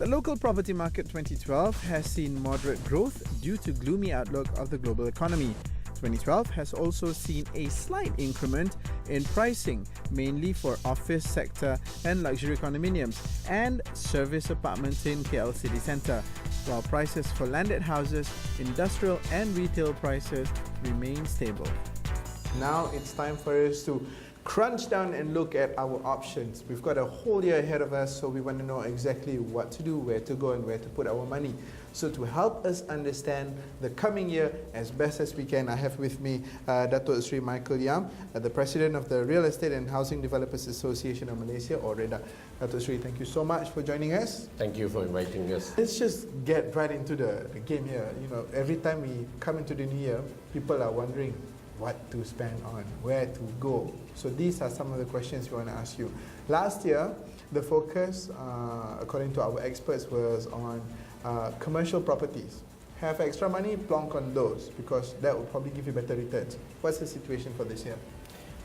The local property market 2012 has seen moderate growth due to gloomy outlook of the global economy. 2012 has also seen a slight increment in pricing, mainly for office sector and luxury condominiums and service apartments in KL City Centre, while prices for landed houses, industrial and retail prices remain stable. Now it's time for us to crunch down and look at our options. We've got a whole year ahead of us, so we want to know exactly what to do, where to go and where to put our money. So to help us understand the coming year as best as we can, I have with me Datuk Sri Michael Yam, the President of the Real Estate and Housing Developers Association of Malaysia, or REHDA. Datuk Sri, thank you so much for joining us. Thank you for inviting us. Let's just get right into the game here. You know, every time we come into the new year, people are wondering what to spend on, where to go. So these are some of the questions we want to ask you. Last year, the focus, according to our experts, was on commercial properties. Have extra money, plonk on those, because that will probably give you better returns. What's the situation for this year?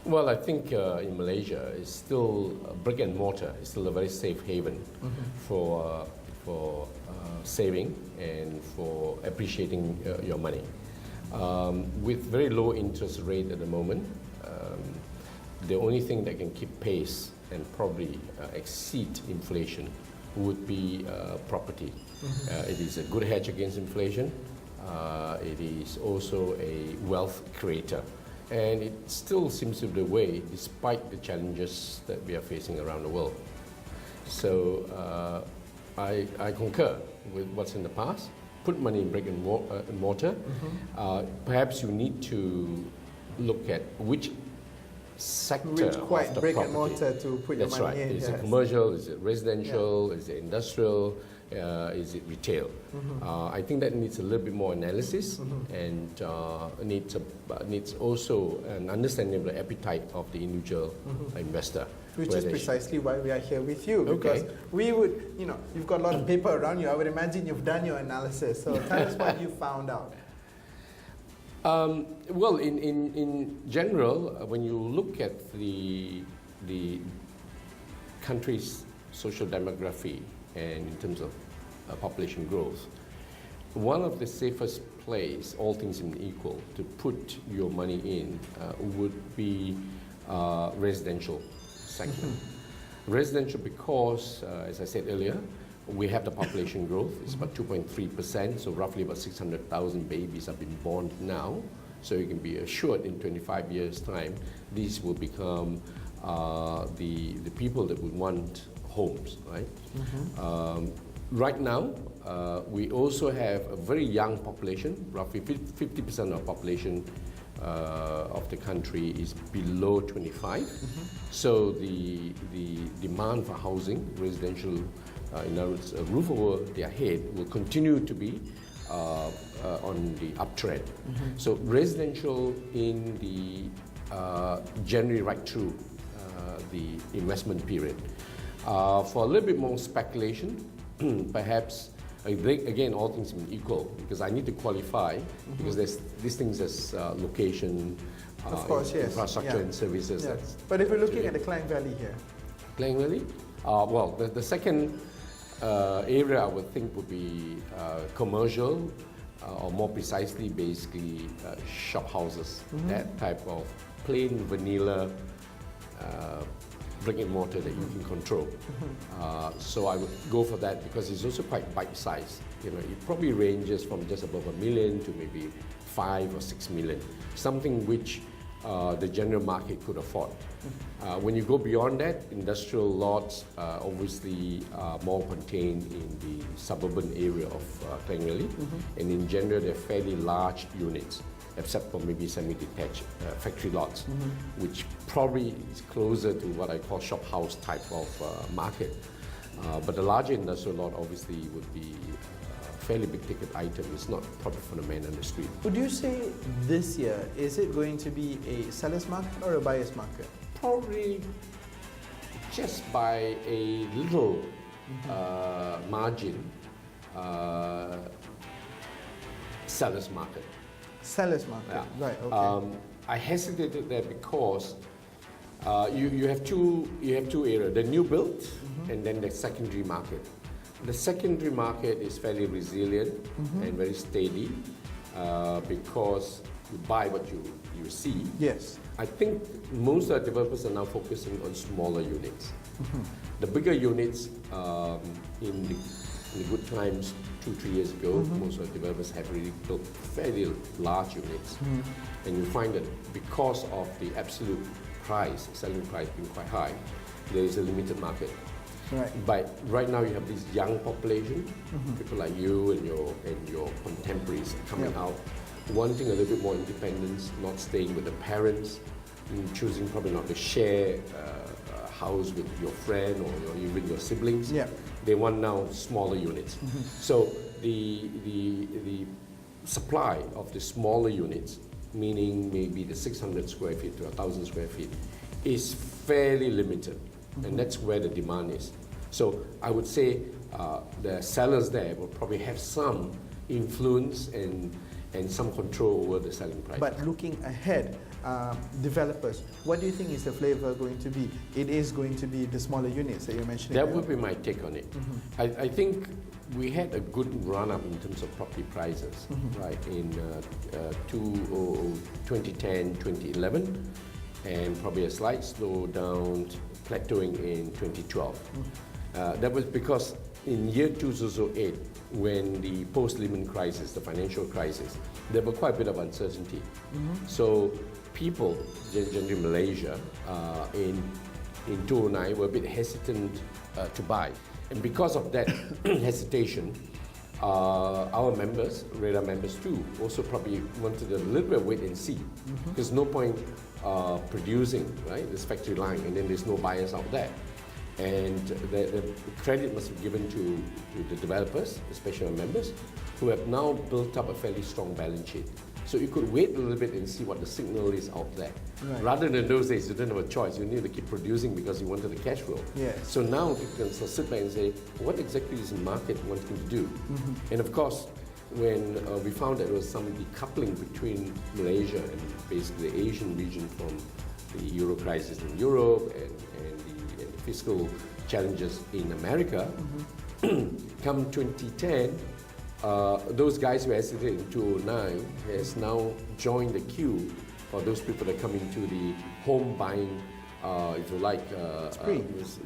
Well, I think in Malaysia, it's still brick and mortar. It's still a very safe haven for saving and for appreciating your money. With very low interest rate at the moment, the only thing that can keep pace and probably exceed inflation would be property. It is a good hedge against inflation. It is also a wealth creator. And it still seems to be the way, despite the challenges that we are facing around the world. So I concur with what's in the past. Put money in brick and mortar. Perhaps you need to look at which sector Which quite of the brick property. and mortar to put your That's money right. in. Is Yes. it commercial? Is it residential? Is it industrial? Is it retail? I think that needs a little bit more analysis and needs also an understanding of the appetite of the individual investor. Which is precisely why we are here with you, because we would, you know, you've got a lot of paper around you. I would imagine you've done your analysis. So tell us what you found out. Well, in general, when you look at the country's social demography and in terms of population growth, one of the safest place, all things being equal, to put your money in would be residential segment. Residential because, as I said earlier, we have the population growth. It's about 2.3%, so roughly about 600,000 babies have been born now. So you can be assured in 25 years' time, these will become the people that would want homes, right? Right now, we also have a very young population. Roughly 50% of population of the country is below 25. So the demand for housing, residential, in other words, a roof over their head, will continue to be on the uptrend. So residential in the January right through the investment period. For a little bit more speculation, perhaps, again, all things being equal, because I need to qualify, because there's these things as location, Of course, yes. infrastructure and services. But if we're looking at the Klang Valley here. Klang Valley? Well, the second area I would think would be commercial, or more precisely, basically shop houses. That type of plain vanilla brick and mortar that you can control. So I would go for that because it's also quite bite-sized. You know, it probably ranges from just above $1 million to maybe 5 or 6 million, something which the general market could afford. When you go beyond that, industrial lots obviously are more contained in the suburban area of Klang Valley, and in general they're fairly large units, except for maybe semi-detached factory lots, which probably is closer to what I call shop house type of market. But the larger industrial lot obviously would be fairly big ticket item. It's not probably for the man on the street. Would you say this year, is it going to be a seller's market or a buyer's market? Probably just by a little margin, seller's market. Seller's market, right, okay. I hesitated there because you have two areas, the new build and then the secondary market. The secondary market is fairly resilient and very steady because you buy what you see. Yes. I think most of the developers are now focusing on smaller units. The bigger units, in the good times, 2-3 years ago, most of the developers have really built fairly large units. And you find that because of the absolute price, selling price being quite high, there is a limited market. Right. But right now you have this young population, people like you and your contemporaries coming out, wanting a little bit more independence, not staying with the parents, choosing probably not to share a house with your friend or even your siblings. Yeah. They want now smaller units. So the supply of the smaller units, meaning maybe the 600 square feet to 1,000 square feet, is fairly limited. And that's where the demand is. So I would say the sellers there will probably have some influence and some control over the selling price. But looking ahead, developers, what do you think is the flavor going to be? It is going to be the smaller units that you're mentioning. That would be my take on it. I think we had a good run-up in terms of property prices, right, in 2010, 2011, and probably a slight slowdown, plateauing in 2012. That was because in year 2008, when the post-Lehman crisis, the financial crisis, there was quite a bit of uncertainty. So people, generally Malaysia, in 2009 were a bit hesitant to buy. And because of that hesitation, our members, REHDA members too, also probably wanted a little bit of wait and see. There's no point producing, right, this factory line, and then there's no buyers out there. And the credit must be given to the developers, especially our members, who have now built up a fairly strong balance sheet. So you could wait a little bit and see what the signal is out there. Right. Rather than those days, you didn't have a choice. You need to keep producing because you wanted the cash flow. Yes. So now you can sit back and say, what exactly is the market wanting to do? And of course, when we found that there was some decoupling between Malaysia and basically the Asian region from the Euro crisis in Europe and the fiscal challenges in America, come 2010, those guys who hesitated in 2009 has now joined the queue for those people that come into the home buying, if you like,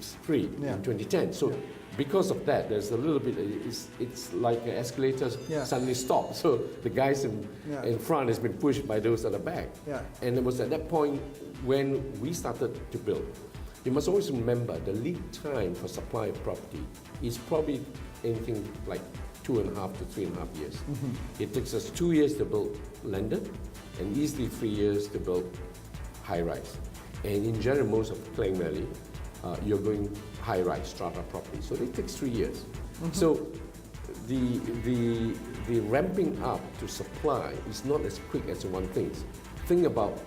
spree in 2010. So because of that, there's a little bit, it's like an escalator suddenly stopped. So the guys in front has been pushed by those at the back. And it was at that point when we started to build. You must always remember the lead time for supply of property is probably anything like 2.5 to 3.5 years. It takes us 2 years to build landed and easily 3 years to build high-rise. And in general, most of Klang Valley, you're going high-rise strata property. So it takes 3 years. So the ramping up to supply is not as quick as one thinks. Think about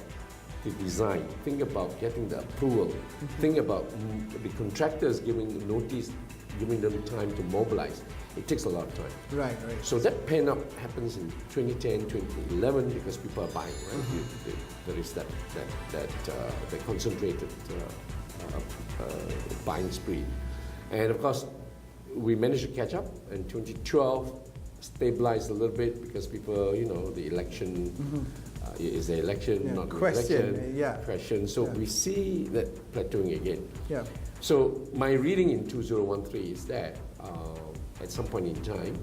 the design, think about getting the approval, think about the contractors giving notice, giving them time to mobilize. It takes a lot of time. Right. So that pen-up happens in 2010, 2011 because people are buying, right? There is that concentrated buying spree. And of course, we managed to catch up in 2012, stabilized a little bit because people, the election, is the election, not the election? Question. So we see that plateauing again. So my reading in 2013 is that at some point in time,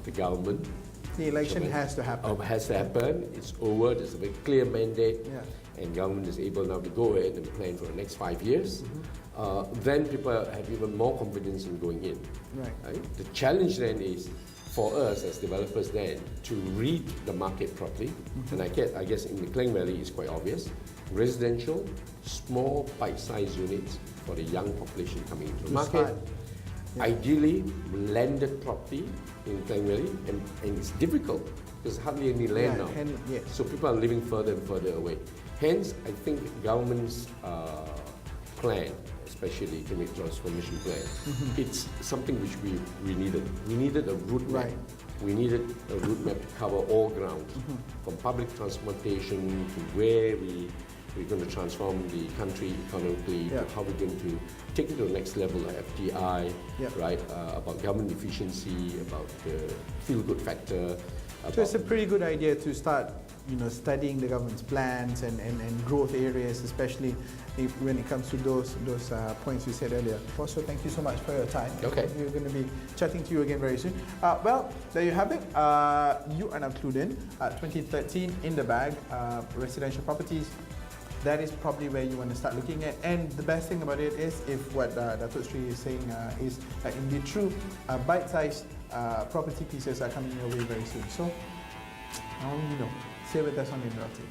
the government... The election has to happen. Has to happen. It's over. There's a very clear mandate. And government is able now to go ahead and plan for the next 5 years. Then people have even more confidence in going in. Right? The challenge then is for us as developers then to read the market properly. And I guess in the Klang Valley it's quite obvious. Residential, small bite-sized units for the young population coming into the market. Ideally, landed property in Klang Valley, and it's difficult. There's hardly any land now. So people are living further and further away. Hence, I think government's plan, especially economic transformation plan, it's something which we needed. We needed a route map. We needed a route map to cover all grounds, from public transportation to where we we're going to transform the country economically, Yeah. to how we're going to take it to the next level, like FDI, Yeah. right? About government efficiency, about the feel-good factor. So it's a pretty good idea to start, studying the government's plans and growth areas, especially when it comes to those points you said earlier. Also, thank you so much for your time. Okay. We're going to be chatting to you again very soon. Well, there you have it. You are now clued in. 2013 in the bag, residential properties. That is probably where you want to start looking at. And the best thing about it is, if what Datuk Sri is saying is that indeed true, bite-sized property pieces are coming your way very soon. So, now you know. Stay with us on Realty.